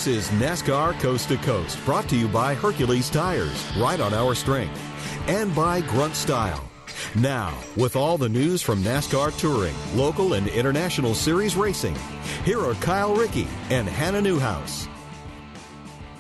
This is NASCAR Coast to Coast, brought to you by Hercules Tires, right on our strength, and by Grunt Style. Now, with all the news from NASCAR Touring, local and international series racing, here are Kyle Rickey and Hannah Newhouse.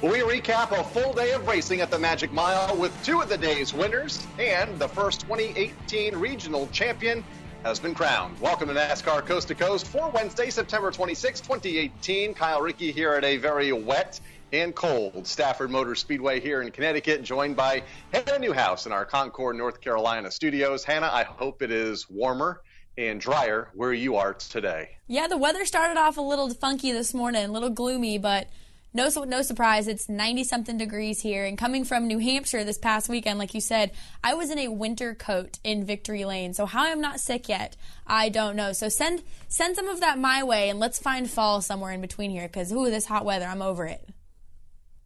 We recap a full day of racing at the Magic Mile with two of the day's winners, and the first 2018 regional champion has been crowned. Welcome to NASCAR Coast to Coast for Wednesday, September 26, 2018. Kyle Rickey here at a very wet and cold Stafford Motor Speedway here in Connecticut, joined by Hannah Newhouse in our Concord, North Carolina studios. Hannah, I hope it is warmer and drier where you are today. Yeah, the weather started off a little funky this morning, a little gloomy, but no surprise, it's 90-something degrees here. And coming from New Hampshire this past weekend, like you said, I was in a winter coat in Victory Lane. So how I'm not sick yet, I don't know. So send some of that my way, and let's find fall somewhere in between here, because, this hot weather, I'm over it.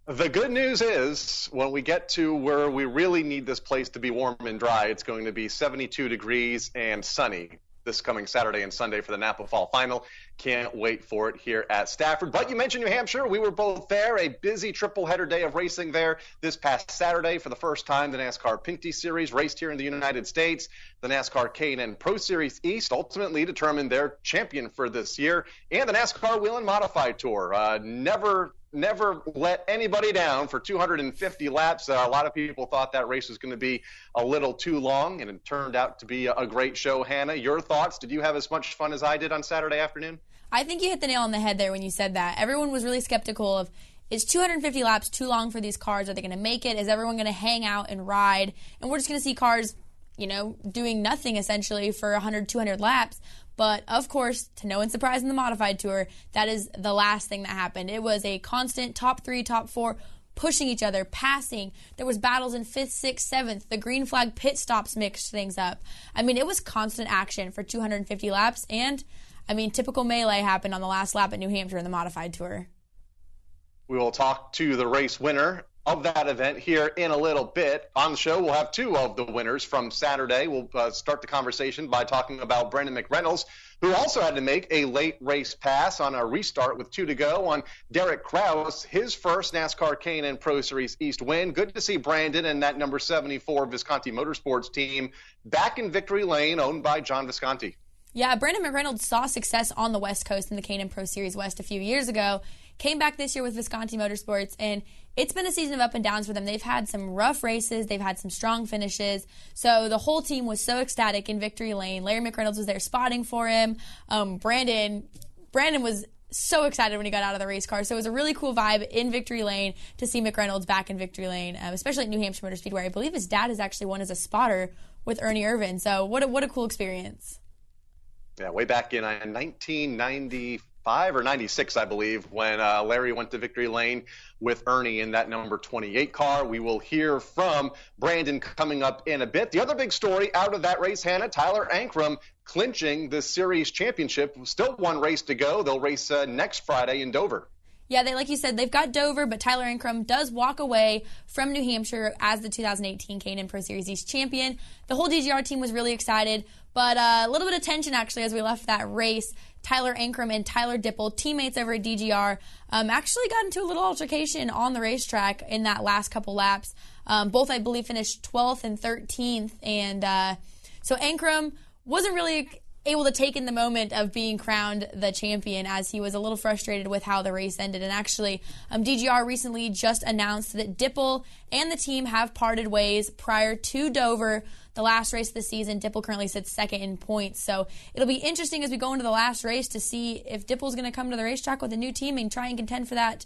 The good news is, when we get to where we really need this place to be warm and dry, it's going to be 72 degrees and sunny this coming Saturday and Sunday for the Napa Fall Final. Can't wait for it here at Stafford. But you mentioned New Hampshire. We were both there. A busy triple-header day of racing there this past Saturday. For the first time, the NASCAR Pinty Series raced here in the United States. The NASCAR K&N Pro Series East ultimately determined their champion for this year. And the NASCAR Wheel and Modified Tour. Never let anybody down for 250 laps. A lot of people thought that race was going to be a little too long, and it turned out to be a great show. Hannah, your thoughts? Did you have as much fun as I did on Saturday afternoon? I think you hit the nail on the head there when you said that. Everyone was really skeptical of, is 250 laps too long for these cars? Are they going to make it? Is everyone going to hang out and ride? And we're just going to see cars, doing nothing essentially for 100, 200 laps. But, of course, to no one's surprise in the Modified Tour, that is the last thing that happened. It was a constant top 3, top 4, pushing each other, passing. There was battles in 5th, 6th, 7th. The green flag pit stops mixed things up. It was constant action for 250 laps. And, typical melee happened on the last lap at New Hampshire in the Modified Tour. We will talk to the race winner of that event here in a little bit. On the show, we'll have two of the winners from Saturday. We'll start the conversation by talking about Brandon McReynolds, who also had to make a late race pass on a restart with 2 to go on Derek Kraus, his first NASCAR K&N Pro Series East win. Good to see Brandon and that number 74 Visconti Motorsports team back in Victory Lane, owned by John Visconti. Yeah, Brandon McReynolds saw success on the West Coast in the K&N Pro Series West a few years ago, came back this year with Visconti Motorsports, and it's been a season of up and downs for them. They've had some rough races. They've had some strong finishes. So the whole team was so ecstatic in Victory Lane. Larry McReynolds was there spotting for him. Brandon was so excited when he got out of the race car. So it was a really cool vibe in Victory Lane to see McReynolds back in Victory Lane, especially at New Hampshire Motor Speedway. I believe his dad has actually won as a spotter with Ernie Irvin. So what a cool experience. Yeah, way back in 1995 or 96, I believe, when Larry went to Victory Lane with Ernie in that number 28 car. We will hear from Brandon coming up in a bit. The other big story out of that race, Hannah, Tyler Ankrum clinching the series championship. Still one race to go. They'll race next Friday in Dover. Yeah, like you said, they've got Dover, but Tyler Ankrum does walk away from New Hampshire as the 2018 K&N Pro Series East champion. The whole DGR team was really excited, but a little bit of tension actually as we left that race. Tyler Ankrum and Tyler Dipple, teammates over at DGR, actually got into a little altercation on the racetrack in that last couple laps. Both, I believe, finished 12th and 13th, and so Ankrum wasn't really able to take in the moment of being crowned the champion, as he was a little frustrated with how the race ended. And actually, DGR recently just announced that Dipple and the team have parted ways prior to Dover, the last race of the season. Dipple currently sits second in points. So it'll be interesting as we go into the last race to see if Dipple's going to come to the racetrack with a new team and try and contend for that,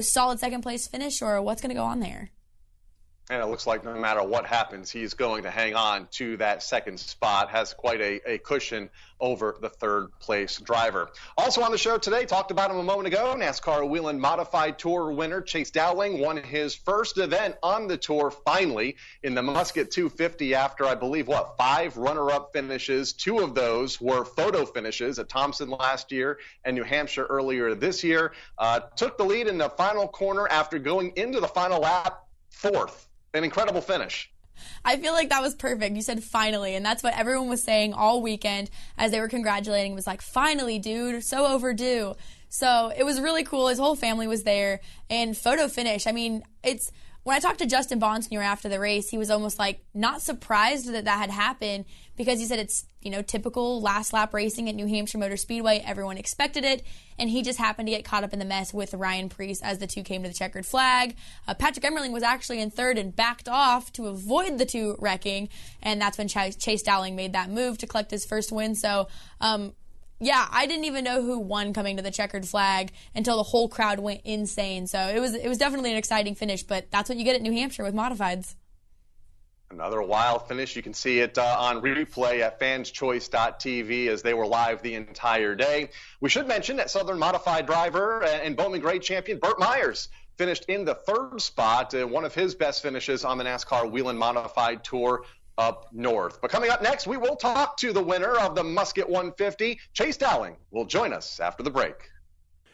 solid second place finish, or what's going to go on there. And it looks like no matter what happens, he's going to hang on to that second spot. Has quite a cushion over the third place driver. Also on the show today, talked about him a moment ago, NASCAR Wheel and Modified Tour winner Chase Dowling won his first event on the tour finally in the Musket 250 after, I believe, 5 runner-up finishes. 2 of those were photo finishes at Thompson last year and New Hampshire earlier this year. Took the lead in the final corner after going into the final lap 4th. An incredible finish. I feel like that was perfect. You said finally, and that's what everyone was saying all weekend as they were congratulating. It was like, finally, dude, so overdue. So it was really cool. His whole family was there, and photo finish. I mean, when I talked to Justin Bonsignor after the race, he was almost like not surprised that had happened because he said it's, typical last lap racing at New Hampshire Motor Speedway. Everyone expected it, and he just happened to get caught up in the mess with Ryan Preece as the two came to the checkered flag. Patrick Emmerling was actually in third and backed off to avoid the two wrecking, and that's when Chase Dowling made that move to collect his first win. So, yeah, I didn't even know who won coming to the checkered flag until the whole crowd went insane. So it was definitely an exciting finish, but that's what you get at New Hampshire with modifieds. Another wild finish. You can see it on replay at fanschoice.tv as they were live the entire day. We should mention that Southern Modified driver and Bowman Grade champion Burt Myers finished in the third spot, one of his best finishes on the NASCAR Whelen Modified Tour up north. But coming up next, we will talk to the winner of the Musket 150. Chase Dowling will join us after the break.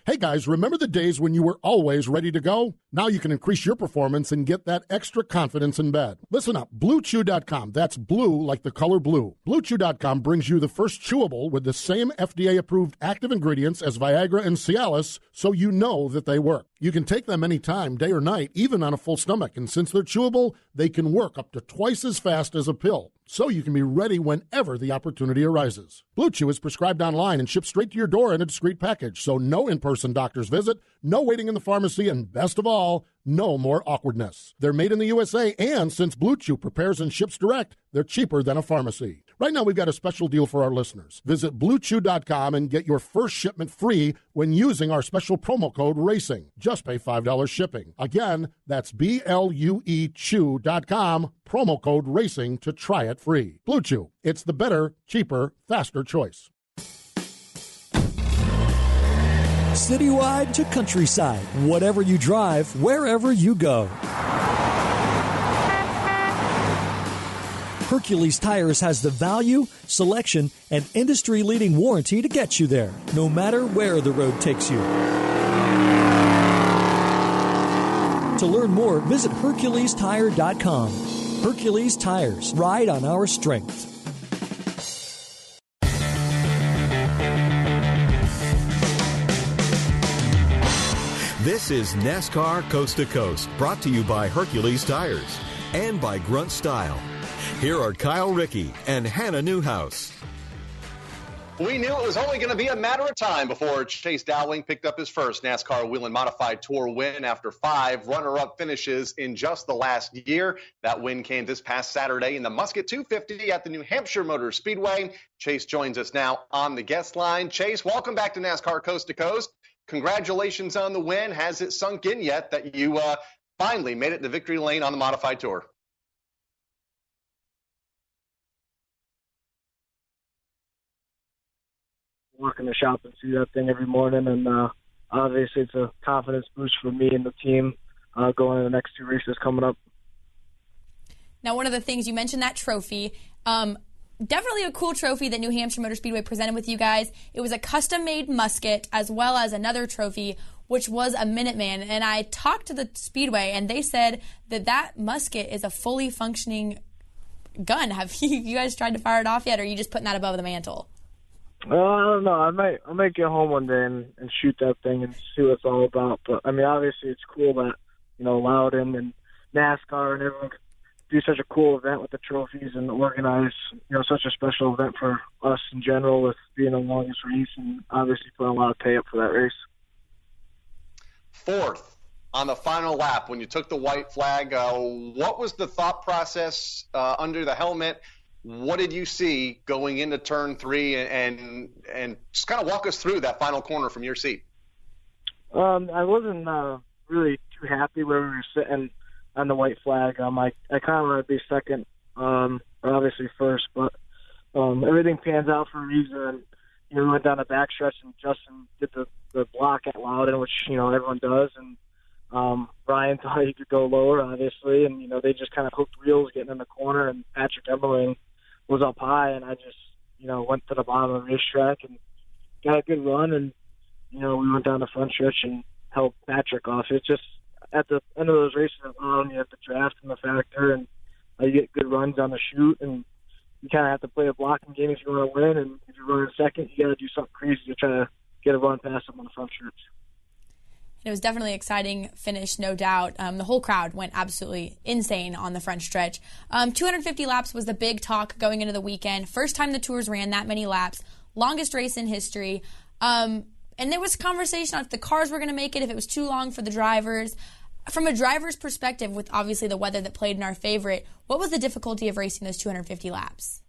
Hey guys, remember the days when you were always ready to go? Now you can increase your performance and get that extra confidence in bed. Listen up, BlueChew.com. That's blue like the color blue. BlueChew.com brings you the first chewable with the same FDA-approved active ingredients as Viagra and Cialis, so you know that they work. You can take them anytime, day or night, even on a full stomach. And since they're chewable, they can work up to twice as fast as a pill, so you can be ready whenever the opportunity arises. Blue Chew is prescribed online and shipped straight to your door in a discreet package, so no in-person doctor's visit, no waiting in the pharmacy, and best of all, no more awkwardness. They're made in the USA, and since Blue Chew prepares and ships direct, they're cheaper than a pharmacy. Right now, we've got a special deal for our listeners. Visit BlueChew.com and get your first shipment free when using our special promo code RACING. Just pay $5 shipping. Again, that's BLUEChew.com, promo code RACING to try it free. Blue Chew, it's the better, cheaper, faster choice. Citywide to countryside, whatever you drive, wherever you go. Hercules Tires has the value, selection, and industry-leading warranty to get you there, no matter where the road takes you. To learn more, visit HerculesTire.com. Hercules Tires, ride on our strength. This is NASCAR Coast to Coast, brought to you by Hercules Tires and by Grunt Style. Here are Kyle Rickey and Hannah Newhouse. We knew it was only going to be a matter of time before Chase Dowling picked up his first NASCAR Whelen Modified Tour win after 5 runner-up finishes in just the last year. That win came this past Saturday in the Musket 250 at the New Hampshire Motor Speedway. Chase joins us now on the guest line. Chase, welcome back to NASCAR Coast to Coast. Congratulations on the win. Has it sunk in yet that you finally made it to victory lane on the Modified Tour? Work in the shop and see that thing every morning, and obviously it's a confidence boost for me and the team going into the next 2 races coming up. Now, one of the things you mentioned, that trophy, definitely a cool trophy that New Hampshire Motor Speedway presented with you guys. It was a custom-made musket as well as another trophy, which was a Minuteman. And I talked to the Speedway, and they said that musket is a fully functioning gun. Have you guys tried to fire it off yet, or are you just putting that above the mantle? I don't know. I might get home one day and shoot that thing and see what it's all about. But, I mean, obviously it's cool that, Loudon and NASCAR and everyone could do such a cool event with the trophies and organize, such a special event for us in general with being the longest race and obviously putting a lot of pay up for that race. 4th on the final lap when you took the white flag. What was the thought process under the helmet? What did you see going into turn 3 and just kind of walk us through that final corner from your seat? I wasn't really too happy where we were sitting on the white flag. I kind of wanted to be second, or obviously first, but everything pans out for a reason. We went down the backstretch and Justin did the block at Loudon, which, everyone does, and Ryan thought he could go lower, obviously, and, they just kind of hooked wheels getting in the corner, and Patrick Emmerling was up high, and I just, went to the bottom of the racetrack and got a good run, and, we went down the front stretch and held Patrick off. It's just at the end of those races, you have the draft and the factor, and You get good runs on the chute, and you kind of have to play a blocking game if you want to win. And if you're running second, you got to do something crazy to try to get a run past them on the front stretch. It was definitely an exciting finish, no doubt. The whole crowd went absolutely insane on the front stretch. 250 laps was the big talk going into the weekend. First time the Tours ran that many laps. Longest race in history. And there was conversation on if the cars were going to make it, if it was too long for the drivers. From a driver's perspective, with obviously the weather that played in our favorite, what was the difficulty of racing those 250 laps?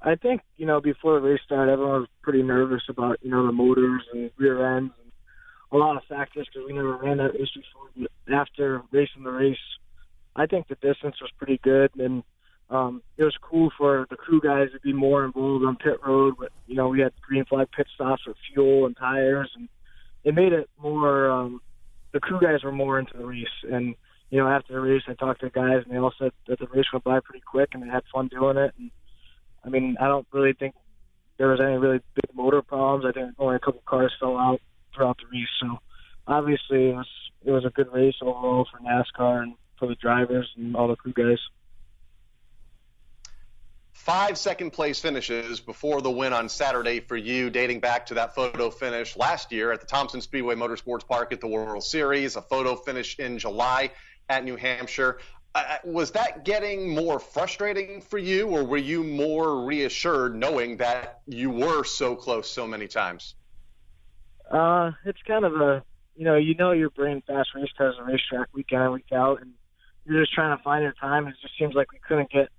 I think, before the race started, everyone was pretty nervous about, the motors and rear ends and a lot of factors because we never ran that race before. But after racing the race, I think the distance was pretty good, and it was cool for the crew guys to be more involved on pit road. But, we had green flag pit stops with fuel and tires, and it made it more the crew guys were more into the race. And, after the race, I talked to the guys, and they all said that the race went by pretty quick, and they had fun doing it. And, I don't really think there was any really big motor problems. I think only a couple cars fell out throughout the race. So, obviously, it was a good race overall for NASCAR and for the drivers and all the crew guys. 5 second-place finishes before the win on Saturday for you, dating back to that photo finish last year at the Thompson Speedway Motorsports Park at the World Series, a photo finish in July at New Hampshire. Was that getting more frustrating for you, or were you more reassured knowing that you were so close so many times? It's kind of you're bringing fast race cars to the racetrack week in and week out, and you're just trying to find your time. It just seems like we couldn't get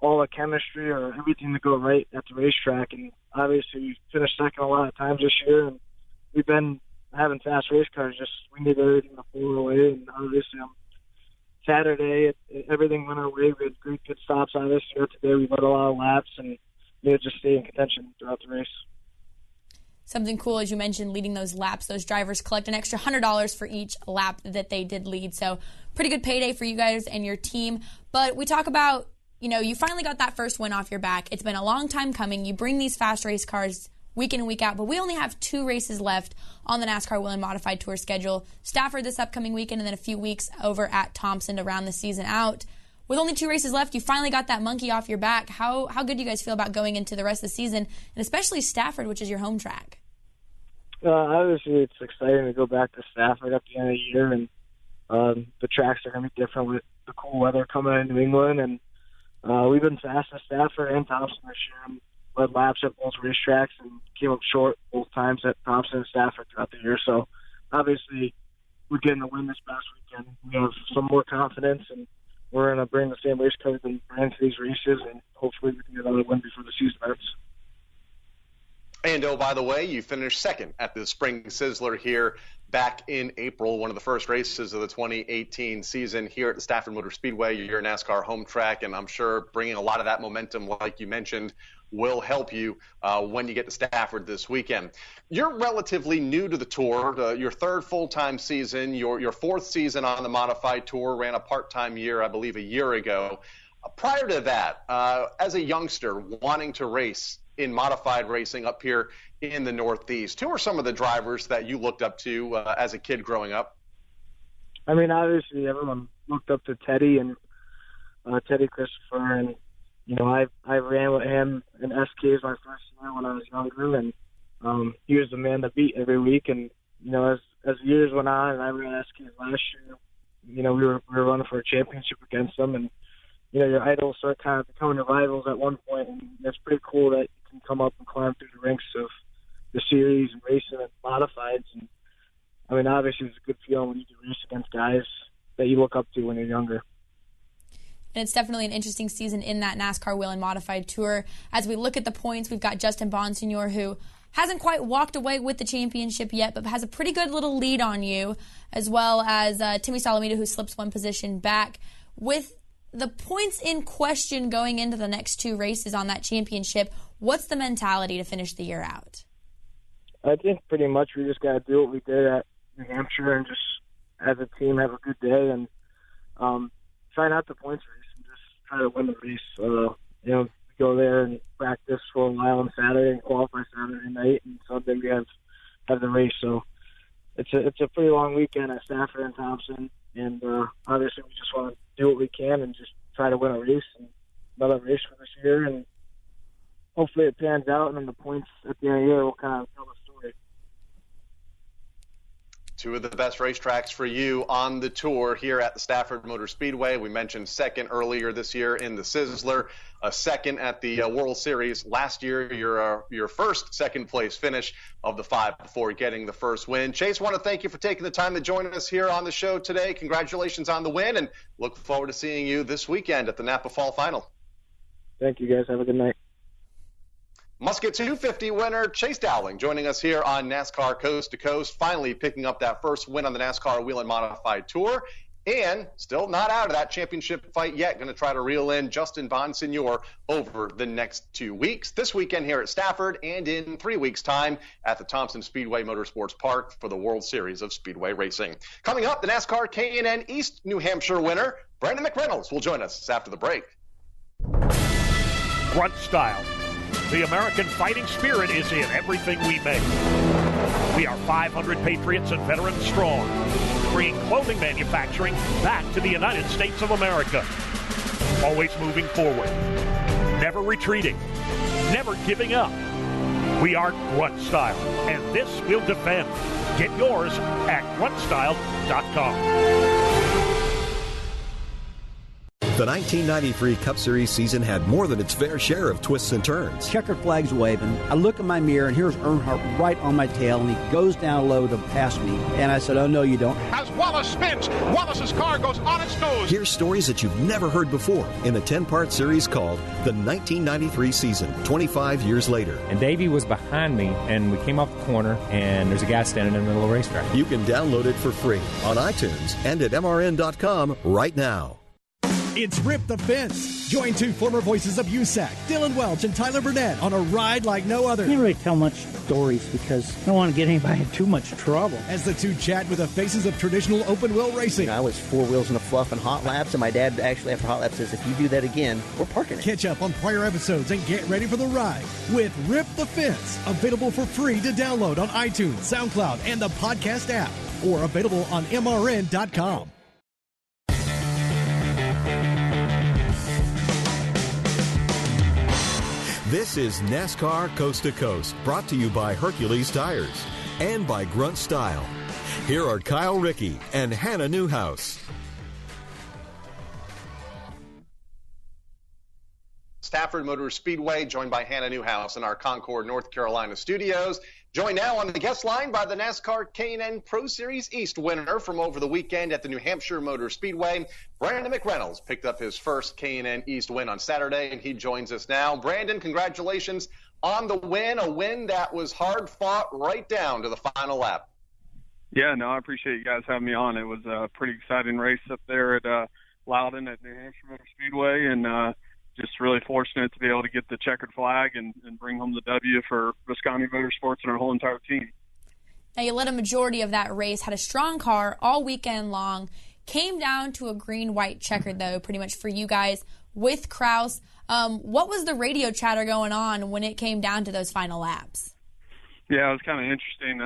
all the chemistry or everything to go right at the racetrack. And obviously we finished second a lot of times this year, and we've been having fast race cars. Just we needed everything to fall away, and obviously Saturday everything went our way. We had great pit stops on this year. Today we led a lot of laps, and just stay in contention throughout the race. Something cool, as you mentioned, leading those laps. Those drivers collect an extra $100 for each lap that they did lead. So pretty good payday for you guys and your team. But we talk about, you finally got that first win off your back. It's been a long time coming. You bring these fast race cars week in and week out, but we only have 2 races left on the NASCAR Whelen Modified Tour schedule. Stafford this upcoming weekend, and then a few weeks over at Thompson to round the season out. With only 2 races left, you finally got that monkey off your back. How good do you guys feel about going into the rest of the season, and especially Stafford, which is your home track? Obviously, it's exciting to go back to Stafford at the end of the year, and the tracks are going to be different with the cool weather coming in New England. And we've been fast at Stafford and Thompson this year, and led laps at both racetracks and came up short both times at Thompson and Stafford throughout the year. So, obviously, we're getting a win this past weekend. We have some more confidence, and we're going to bring the same race car we've been bringing to these races, and hopefully we can get another win before the season ends. And, oh, by the way, you finished second at the Spring Sizzler here back in April, one of the first races of the 2018 season here at the Stafford Motor Speedway, your NASCAR home track, and I'm sure bringing a lot of that momentum, like you mentioned, will help you when you get to Stafford this weekend. You're relatively new to the Tour, your 3rd full-time season, your 4th season on the Modified Tour, ran a part-time year, I believe, a year ago. Prior to that, as a youngster wanting to race in modified racing up here in the Northeast, who are some of the drivers that you looked up to as a kid growing up? Obviously everyone looked up to Teddy and Teddy Christopher, and I ran with him in SKs my first year when I was younger, and he was the man to beat every week. And as years went on, and I ran SKs last year, we were running for a championship against them, and your idols start kind of becoming your rivals at one point, and it's pretty cool that you can come up and climb through the ranks of the series and racing and modifieds. And obviously it's a good feeling when you can race against guys that you look up to when you're younger. And it's definitely an interesting season in that NASCAR Whelen Modified Tour. As we look at the points, we've got Justin Bonsignor, who hasn't quite walked away with the championship yet, but has a pretty good little lead on you, as well as Timmy Solomita, who slips 1 position back. With the points in question going into the next 2 races on that championship, what's the mentality to finish the year out? I think pretty much we just got to do what we did at New Hampshire and just, as a team, have a good day and try not to points race and just try to win the race. We go there and practice for a while on Saturday and qualify Saturday night, and Sunday we have the race. So it's a pretty long weekend at Stafford and Thompson, and obviously we just want to do what we can and just try to to win a race and another race for this year, and hopefully it pans out, and then the points at the end of the year will kind of tell the story. Two of the best racetracks for you on the tour here at the Stafford Motor Speedway. We mentioned second earlier this year in the Sizzler, a second at the World Series last year. Your first second-place finish of the 5 before getting the first win. Chase, want to thank you for taking the time to join us here on the show today. Congratulations on the win, and look forward to seeing you this weekend at the Napa Fall Final. Thank you, guys. Have a good night. Musket 250 winner Chase Dowling joining us here on NASCAR Coast to Coast, finally picking up that first win on the NASCAR Wheel and Modified Tour, and still not out of that championship fight yet. Going to try to reel in Justin Bonsignor over the next 2 weeks. This weekend here at Stafford, and in 3 weeks' time at the Thompson Speedway Motorsports Park for the World Series of Speedway Racing. Coming up, the NASCAR K&N East New Hampshire winner Brandon McReynolds will join us after the break. Grunt style. The American fighting spirit is in everything we make. We are 500 patriots and veterans strong, bringing clothing manufacturing back to the United States of America. Always moving forward, never retreating, never giving up. We are Grunt Style, and this we'll defend. Get yours at gruntstyle.com. The 1993 Cup Series season had more than its fair share of twists and turns. Checkered flag's waving. I look in my mirror, and here's Earnhardt right on my tail, and he goes down low to pass me. And I said, oh, no, you don't. As Wallace spins, Wallace's car goes on its nose. Here's stories that you've never heard before in the 10-part series called The 1993 Season, 25 years later. And Davey was behind me, and we came off the corner, and there's a guy standing in the middle of the racetrack. You can download it for free on iTunes and at MRN.com right now. It's Rip the Fence. Join two former voices of USAC, Dylan Welch and Tyler Burnett, on a ride like no other. I can't really tell much stories because I don't want to get anybody in too much trouble. As the two chat with the faces of traditional open-wheel racing. I was 4 wheels in a fluff and hot laps, and my dad actually after hot laps says, if you do that again, we're parking it. Catch up on prior episodes and get ready for the ride with Rip the Fence. Available for free to download on iTunes, SoundCloud, and the podcast app. Or available on MRN.com. This is NASCAR Coast to Coast, brought to you by Hercules Tires and by Grunt Style. Here are Kyle Rickey and Hannah Newhouse. Stafford Motor Speedway, joined by Hannah Newhouse in our Concord, North Carolina studios. Joined now on the guest line by the NASCAR K&N Pro Series East winner from over the weekend at the New Hampshire Motor Speedway. Brandon McReynolds picked up his first K&N East win on Saturday, and he joins us now. Brandon, congratulations on the win, a win that was hard-fought right down to the final lap. Yeah, no, I appreciate you guys having me on. It was a pretty exciting race up there at Loudon at New Hampshire Motor Speedway, and just really fortunate to be able to get the checkered flag and bring home the W for Visconti Motorsports and our whole entire team. Now, you led a majority of that race, had a strong car all weekend long, came down to a green-white checkered, though, pretty much for you guys with Kraus. What was the radio chatter going on when it came down to those final laps? Yeah, it was kind of interesting,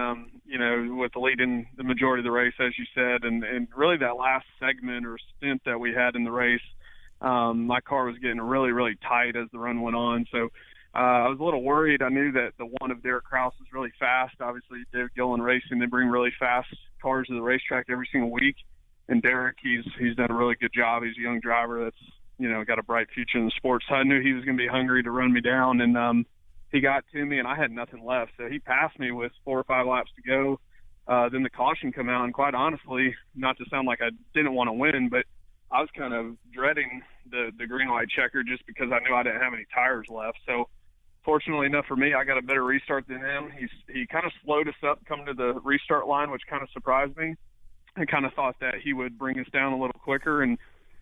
with the lead in the majority of the race, as you said, and really that last segment or stint that we had in the race, my car was getting really, really tight as the run went on. So I was a little worried. I knew that the one of Derek Kraus was really fast. Obviously, Dave Gillen Racing, they bring really fast cars to the racetrack every single week. And Derek, he's done a really good job. He's a young driver that's, got a bright future in the sport. So I knew he was going to be hungry to run me down. And he got to me, and I had nothing left. So he passed me with 4 or 5 laps to go. Then the caution come out. And quite honestly, not to sound like I didn't want to win, but I was kind of dreading the green-white checker just because I knew I didn't have any tires left. So fortunately enough for me, I got a better restart than him. He kind of slowed us up coming to the restart line, which kind of surprised me. I kind of thought that he would bring us down a little quicker, and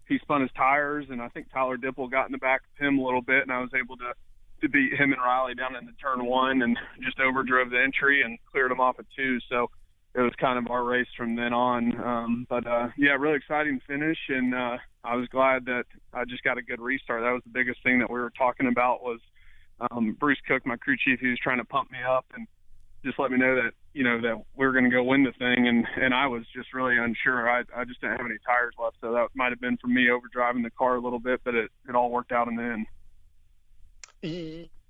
he spun his tires, and I think Tyler Dipple got in the back of him a little bit, and I was able to beat him and Riley down into turn 1 and just overdrove the entry and cleared him off at 2. So it was kind of our race from then on. Really exciting finish, and I was glad that I just got a good restart. That was the biggest thing that we were talking about was Bruce Cook, my crew chief. He was trying to pump me up and just let me know that, that we were going to go win the thing, and I was just really unsure. I just didn't have any tires left, so that might have been from me overdriving the car a little bit, but it all worked out in the end.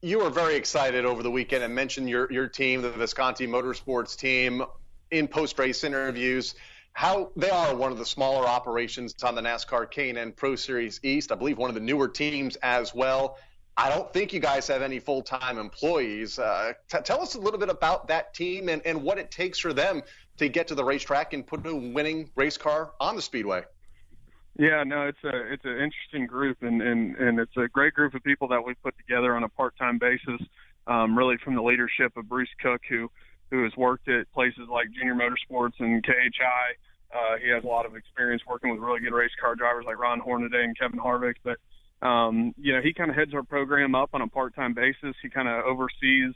You were very excited over the weekend and mentioned your team, the Visconti Motorsports team, in post-race interviews, how they are one of the smaller operations on the NASCAR K&N Pro Series East. I believe one of the newer teams as well. I don't think you guys have any full-time employees. Tell us a little bit about that team and what it takes for them to get to the racetrack and put a winning race car on the speedway. Yeah, no, it's an interesting group, and it's a great group of people that we've put together on a part-time basis, really from the leadership of Bruce Cook, who has worked at places like Junior Motorsports and KHI. He has a lot of experience working with really good race car drivers like Ron Hornaday and Kevin Harvick, but he kind of heads our program up on a part-time basis. He kind of oversees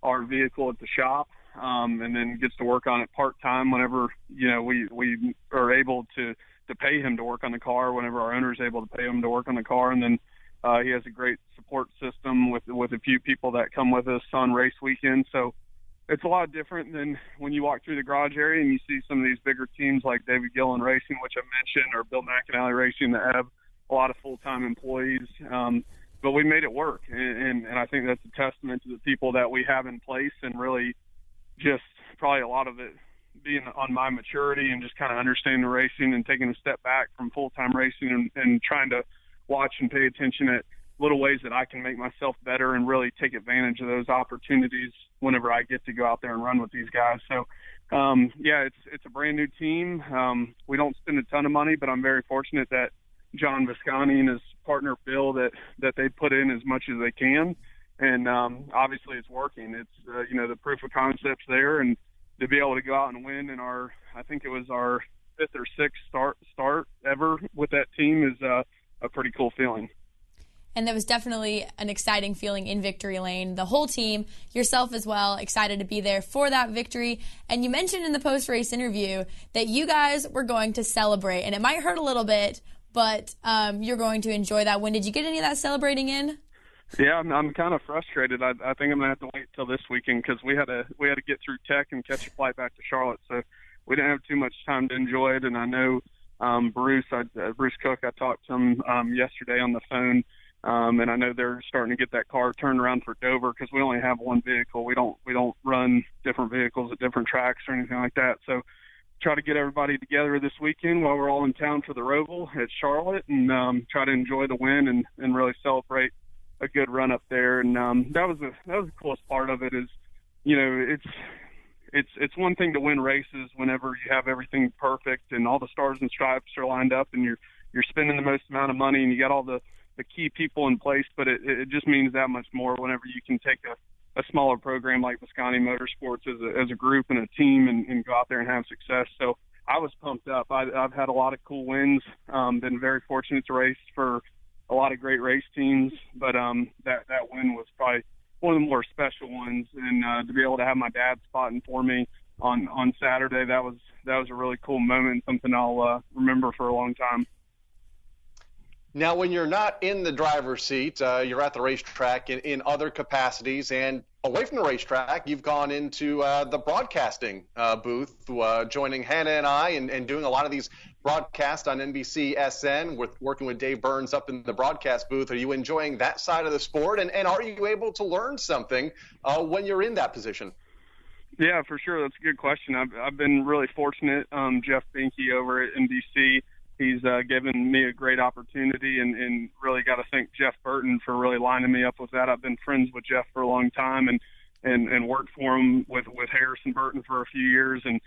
our vehicle at the shop, and then gets to work on it part-time whenever, we are able to pay him to work on the car, whenever our owner is able to pay him to work on the car. And then he has a great support system with a few people that come with us on race weekend. So it's a lot different than when you walk through the garage area and you see some of these bigger teams like David Gillen Racing, which I mentioned, or Bill McAnally Racing, that have a lot of full-time employees. But we made it work. And I think that's a testament to the people that we have in place, and really just probably a lot of it being on my maturity and just kind of understanding the racing and taking a step back from full-time racing and trying to watch and pay attention at little ways that I can make myself better and really take advantage of those opportunities whenever I get to go out there and run with these guys. So, it's a brand new team. We don't spend a ton of money, but I'm very fortunate that John Visconti and his partner Bill, that they put in as much as they can. And obviously it's working. It's, the proof of concept's there, and to be able to go out and win in I think it was our 5th or 6th start ever with that team is a pretty cool feeling. And there was definitely an exciting feeling in victory lane. The whole team, yourself as well, excited to be there for that victory. And you mentioned in the post-race interview that you guys were going to celebrate. And it might hurt a little bit, but you're going to enjoy that win. Did you get any of that celebrating in? Yeah, I'm kind of frustrated. I think I'm gonna have to wait till this weekend because we had to get through Tech and catch a flight back to Charlotte, so we didn't have too much time to enjoy it. And I know Bruce Cook, I talked to him yesterday on the phone, and I know they're starting to get that car turned around for Dover because we only have one vehicle. We don't run different vehicles at different tracks or anything like that. So try to get everybody together this weekend while we're all in town for the Roval at Charlotte, and try to enjoy the win and really celebrate a good run up there. And that was the coolest part of it is, it's one thing to win races whenever you have everything perfect and all the stars and stripes are lined up and you're spending the most amount of money and you got all the key people in place, but it just means that much more whenever you can take a smaller program like Visconti Motorsports as a group and a team and go out there and have success. So I was pumped up. I've had a lot of cool wins, been very fortunate to race for a lot of great race teams, but that win was probably one of the more special ones. And to be able to have my dad spotting for me on Saturday, that was a really cool moment, something I'll remember for a long time. Now, when you're not in the driver's seat, you're at the racetrack in other capacities, and away from the racetrack, you've gone into the broadcasting booth, joining Hannah and I and doing a lot of these broadcasts on NBC-SN, working with Dave Burns up in the broadcast booth. Are you enjoying that side of the sport, and are you able to learn something when you're in that position? Yeah, for sure. That's a good question. I've been really fortunate. Jeff Binky over at NBC, he's given me a great opportunity, and really got to thank Jeff Burton for really lining me up with that. I've been friends with Jeff for a long time and worked for him with Harrison Burton for a few years, and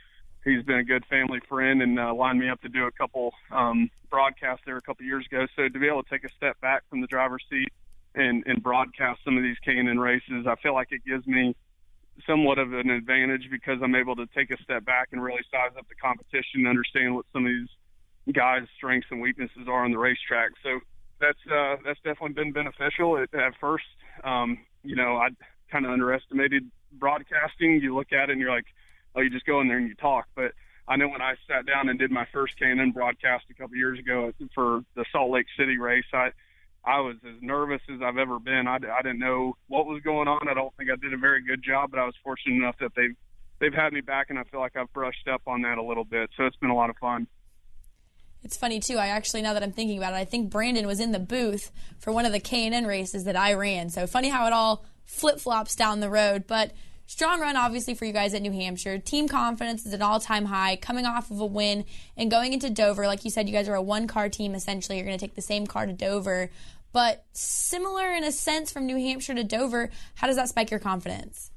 he's been a good family friend and lined me up to do a couple broadcasts there a couple years ago. So to be able to take a step back from the driver's seat and broadcast some of these K&N races, I feel like it gives me somewhat of an advantage because I'm able to take a step back and really size up the competition and understand what some of these guys' strengths and weaknesses are on the racetrack. So that's definitely been beneficial. At first, I kind of underestimated broadcasting. You look at it and you're like, oh, you just go in there and you talk. But I know when I sat down and did my first K&N broadcast a couple years ago for the Salt Lake City race, I was as nervous as I've ever been. I didn't know what was going on. I don't think I did a very good job, but I was fortunate enough that they've had me back, and I feel like I've brushed up on that a little bit. So it's been a lot of fun. It's funny, too. Now that I'm thinking about it, I think Brandon was in the booth for one of the K&N races that I ran. So funny how it all flip-flops down the road. But strong run, obviously, for you guys at New Hampshire. Team confidence is at an all-time high, coming off of a win and going into Dover. Like you said, you guys are a one-car team, essentially. You're going to take the same car to Dover. But similar in a sense from New Hampshire to Dover, how does that spike your confidence?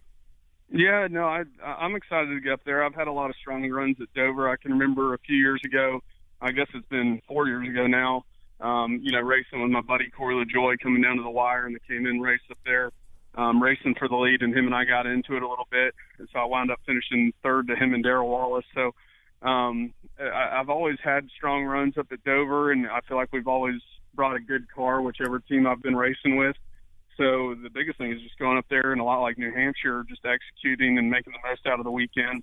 Yeah, no, I'm excited to get up there. I've had a lot of strong runs at Dover. I can remember a few years ago, I guess it's been 4 years ago now, racing with my buddy Corey LaJoy coming down to the wire in the K&N race up there, racing for the lead, and him and I got into it a little bit. And so I wound up finishing third to him and Darrell Wallace. So I've always had strong runs up at Dover, and I feel like we've always brought a good car, whichever team I've been racing with. So the biggest thing is just going up there and a lot like New Hampshire, just executing and making the most out of the weekend.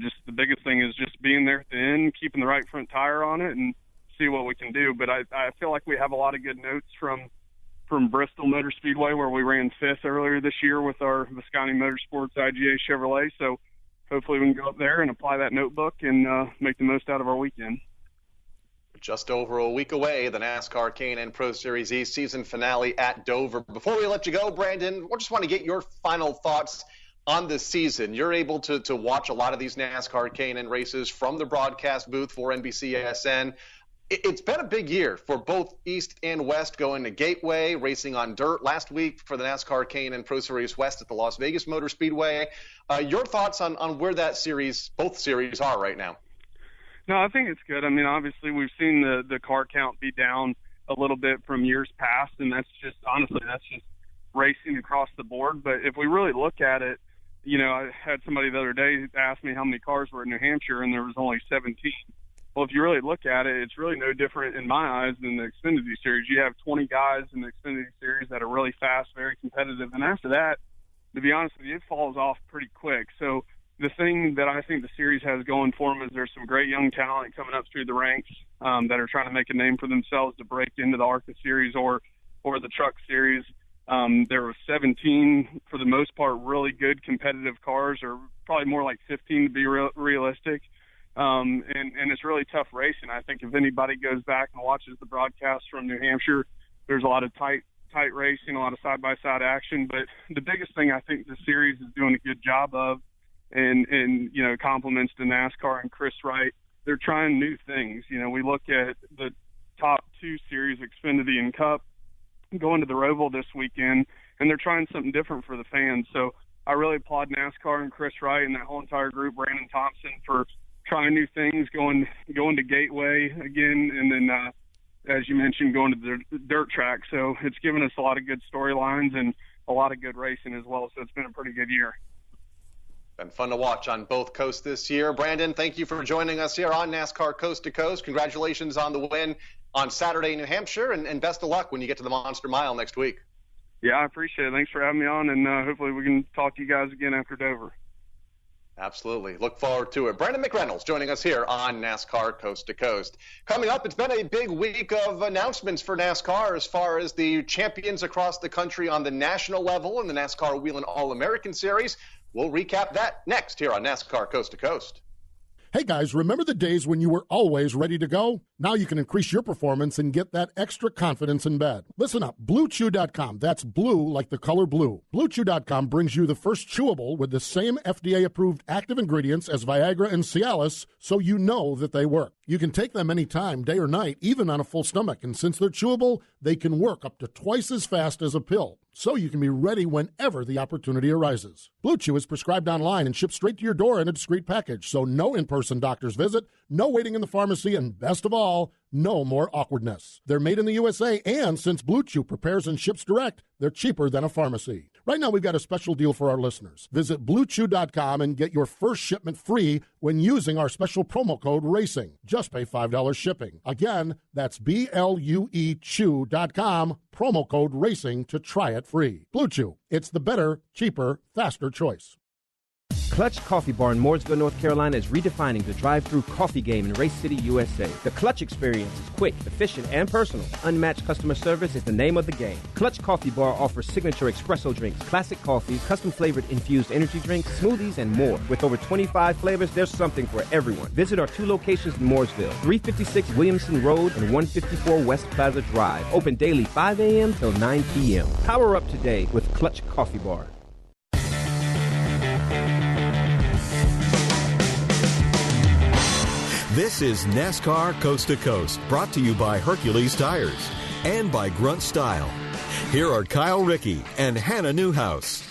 Just the biggest thing is just being there at the end, keeping the right front tire on it, and see what we can do. But I feel like we have a lot of good notes from Bristol Motor Speedway, where we ran fifth earlier this year with our Visconti Motorsports IGA Chevrolet. So hopefully we can go up there and apply that notebook and make the most out of our weekend. Just over a week away, the NASCAR K&N Pro Series E season finale at Dover. Before we let you go, Brandon, we just want to get your final thoughts on the season. You're able to watch a lot of these NASCAR K&N races from the broadcast booth for NBCSN. It's been a big year for both East and West, going to Gateway, racing on dirt last week for the NASCAR K&N Pro Series West at the Las Vegas Motor Speedway. Your thoughts on where both series are right now? No, I think it's good. I mean, obviously we've seen the car count be down a little bit from years past, and that's just racing across the board. But if we really look at it, I had somebody the other day ask me how many cars were in New Hampshire, and there was only 17. Well, if you really look at it, it's really no different in my eyes than the Xfinity Series. You have 20 guys in the Xfinity Series that are really fast, very competitive, and after that, to be honest with you, it falls off pretty quick. So the thing that I think the series has going for them is there's some great young talent coming up through the ranks that are trying to make a name for themselves to break into the ARCA Series or the Truck Series. There were 17, for the most part, really good competitive cars, or probably more like 15 to be realistic. And it's really tough racing. I think if anybody goes back and watches the broadcast from New Hampshire, there's a lot of tight racing, a lot of side-by-side action. But the biggest thing I think the series is doing a good job of, and compliments to NASCAR and Chris Wright, they're trying new things. We look at the top two series, Xfinity and Cup, going to the Roval this weekend, and they're trying something different for the fans. So I really applaud NASCAR and Chris Wright and that whole entire group, Brandon Thompson, for trying new things, going to Gateway again, and then, as you mentioned, going to the dirt track. So it's given us a lot of good storylines and a lot of good racing as well. So it's been a pretty good year. Been fun to watch on both coasts this year. Brandon, thank you for joining us here on NASCAR Coast to Coast. Congratulations on the win on Saturday in New Hampshire, and best of luck when you get to the Monster Mile next week. Yeah, I appreciate it. Thanks for having me on, and hopefully we can talk to you guys again after Dover. Absolutely. Look forward to it. Brandon McReynolds joining us here on NASCAR Coast to Coast. Coming up, it's been a big week of announcements for NASCAR as far as the champions across the country on the national level in the NASCAR Whelen All-American Series. We'll recap that next here on NASCAR Coast to Coast. Hey guys, remember the days when you were always ready to go? Now you can increase your performance and get that extra confidence in bed. Listen up, BlueChew.com, that's blue like the color blue. BlueChew.com brings you the first chewable with the same FDA-approved active ingredients as Viagra and Cialis, so you know that they work. You can take them anytime, day or night, even on a full stomach, and since they're chewable, they can work up to twice as fast as a pill, so you can be ready whenever the opportunity arises. Blue Chew is prescribed online and shipped straight to your door in a discreet package, so no in-person doctor's visit, no waiting in the pharmacy, and best of all, no more awkwardness. They're made in the USA, and since Blue Chew prepares and ships direct, they're cheaper than a pharmacy. Right now, we've got a special deal for our listeners. Visit BlueChew.com and get your first shipment free when using our special promo code RACING. Just pay $5 shipping. Again, that's BLUEChew.com, promo code RACING to try it free. Blue Chew, it's the better, cheaper, faster choice. Clutch Coffee Bar in Mooresville, North Carolina is redefining the drive-thru coffee game in Race City, USA. The Clutch experience is quick, efficient, and personal. Unmatched customer service is the name of the game. Clutch Coffee Bar offers signature espresso drinks, classic coffees, custom-flavored infused energy drinks, smoothies, and more. With over 25 flavors, there's something for everyone. Visit our 2 locations in Mooresville, 356 Williamson Road and 154 West Plaza Drive. Open daily 5 a.m. till 9 p.m. Power up today with Clutch Coffee Bar. This is NASCAR Coast to Coast, brought to you by Hercules Tires and by Grunt Style. Here are Kyle Rickey and Hannah Newhouse.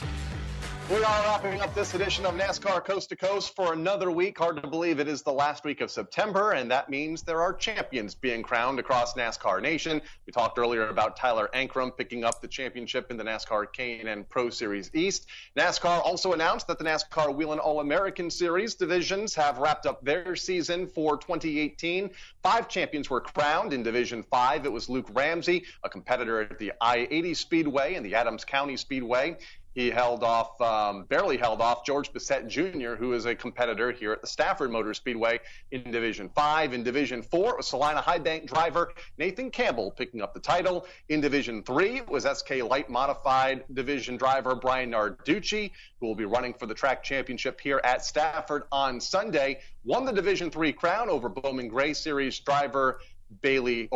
We are wrapping up this edition of NASCAR Coast to Coast for another week. Hard to believe it is the last week of September, and that means there are champions being crowned across NASCAR Nation. We talked earlier about Tyler Ankrum picking up the championship in the NASCAR K&N Pro Series East. NASCAR also announced that the NASCAR Whelen All-American Series divisions have wrapped up their season for 2018. 5 champions were crowned. In Division 5, it was Luke Ramsey, a competitor at the I-80 Speedway and the Adams County Speedway. He barely held off George Bissett Jr., who is a competitor here at the Stafford Motor Speedway in Division 5. In Division 4, it was Salina High Bank driver Nathan Campbell picking up the title. In Division 3, it was SK Light Modified Division driver Brian Narducci, who will be running for the track championship here at Stafford on Sunday. Won the Division 3 crown over Bowman Gray Series driver Billy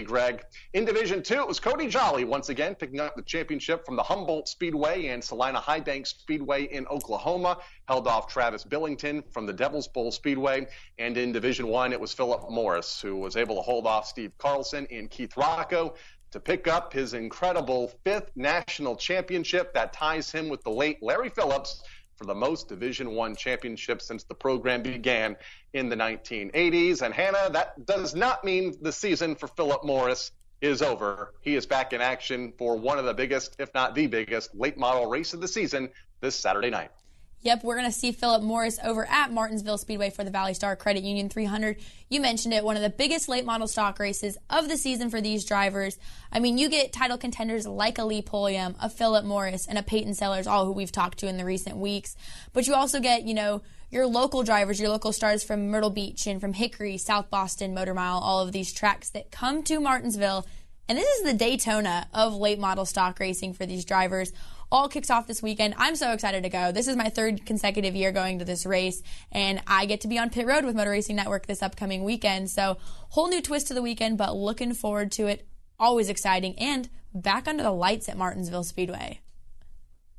Gregg. In Division 2, it was Cody Jolly once again picking up the championship from the Humboldt Speedway and Salina High Bank Speedway in Oklahoma. Held off Travis Billington from the Devil's Bowl Speedway. And in Division 1, it was Philip Morris, who was able to hold off Steve Carlson and Keith Rocco to pick up his incredible 5th national championship that ties him with the late Larry Phillips for the most Division I championships since the program began in the 1980s. And Hannah, that does not mean the season for Philip Morris is over. He is back in action for one of the biggest, if not the biggest, late model race of the season this Saturday night. Yep, we're going to see Philip Morris over at Martinsville Speedway for the Valley Star Credit Union 300. You mentioned it, one of the biggest late model stock races of the season for these drivers. I mean, you get title contenders like a Lee Pulliam, a Philip Morris, and a Peyton Sellers, all who we've talked to in the recent weeks. But you also get, your local drivers, your local stars from Myrtle Beach and from Hickory, South Boston, Motor Mile, all of these tracks that come to Martinsville. And this is the Daytona of late model stock racing for these drivers. All kicks off this weekend. I'm so excited to go. This is my 3rd consecutive year going to this race, and I get to be on pit road with Motor Racing Network this upcoming weekend. So whole new twist to the weekend, but looking forward to it. Always exciting, and back under the lights at Martinsville Speedway.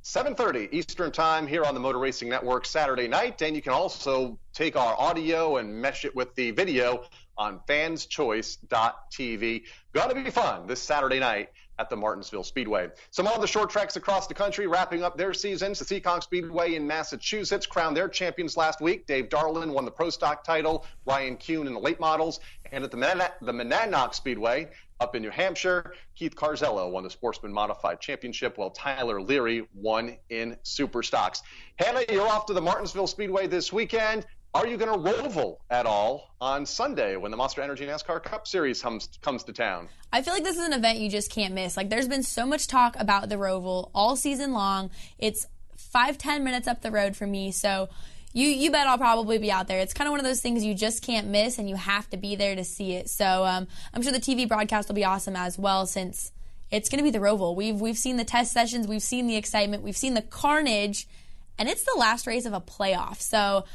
7:30 Eastern Time here on the Motor Racing Network Saturday night, and you can also take our audio and mesh it with the video on fanschoice.tv. Going to be fun this Saturday night at the Martinsville Speedway. Some other short tracks across the country wrapping up their seasons. The Seekonk Speedway in Massachusetts crowned their champions last week. Dave Darlin won the Pro Stock title, Ryan Kuhn in the late models, and at the Monadnock Speedway up in New Hampshire, Keith Carzello won the Sportsman Modified Championship, while Tyler Leary won in Super Stocks. Hannah, you're off to the Martinsville Speedway this weekend. Are you going to roval at all on Sunday when the Monster Energy NASCAR Cup Series comes to town? I feel like this is an event you just can't miss. There's been so much talk about the roval all season long. It's 5-10 minutes up the road from me, so you bet I'll probably be out there. It's kind of one of those things you just can't miss, and you have to be there to see it. So I'm sure the TV broadcast will be awesome as well, since it's going to be the roval. We've seen the test sessions, we've seen the excitement, we've seen the carnage, and it's the last race of a playoff. So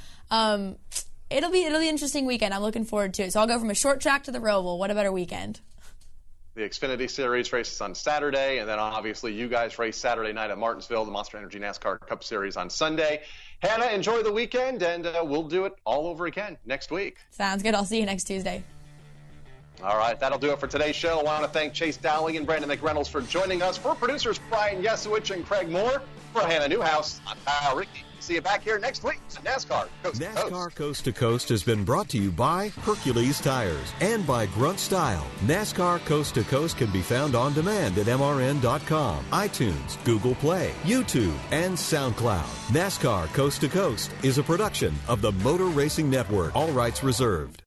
it'll be an interesting weekend. I'm looking forward to it. So I'll go from a short track to the roval. What a better weekend. The Xfinity Series races on Saturday, and then obviously you guys race Saturday night at Martinsville, the Monster Energy NASCAR Cup Series on Sunday. Hannah, enjoy the weekend, and we'll do it all over again next week. Sounds good. I'll see you next Tuesday. All right, that'll do it for today's show. I want to thank Chase Dowling and Brandon McReynolds for joining us. For producers Brian Yesowich and Craig Moore, for Hannah Newhouse, I'm Kyle Rickey. See you back here next week to NASCAR Coast to Coast. NASCAR Coast to Coast has been brought to you by Hercules Tires and by Grunt Style. NASCAR Coast to Coast can be found on demand at MRN.com, iTunes, Google Play, YouTube, and SoundCloud. NASCAR Coast to Coast is a production of the Motor Racing Network. All rights reserved.